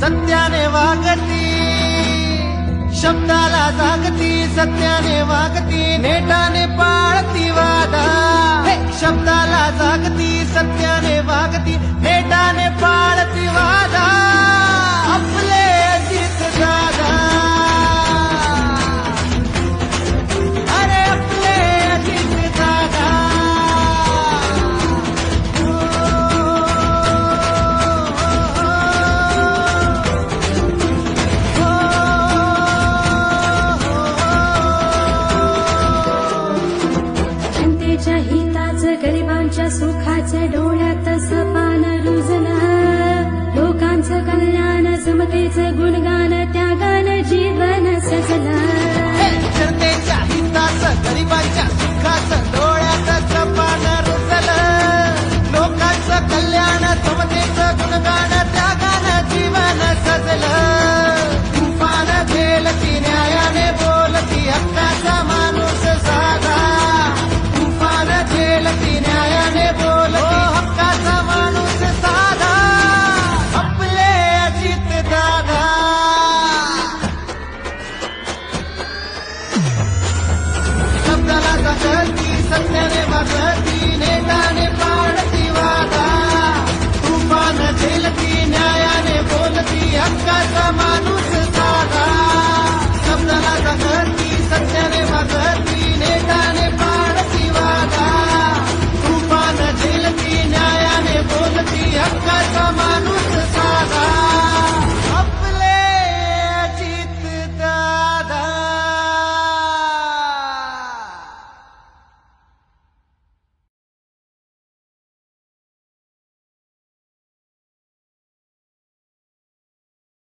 सत्याने वागती, शब्दाला जागती, सत्याने वागती, नेटाने पाळती वादा। शब्दाला जागती, सत्याने वागती, नेटाने पाळती वादा। आपले अजित दादा, अरे आपले अजित दादा। जनतेच्या हिताचं, गरिबांच्या सुखाचं, डोळ्यात सपान रुजलं, लोकांचं कल्याण, समतेचं गुणगान, त्यागान जीवन सजलं।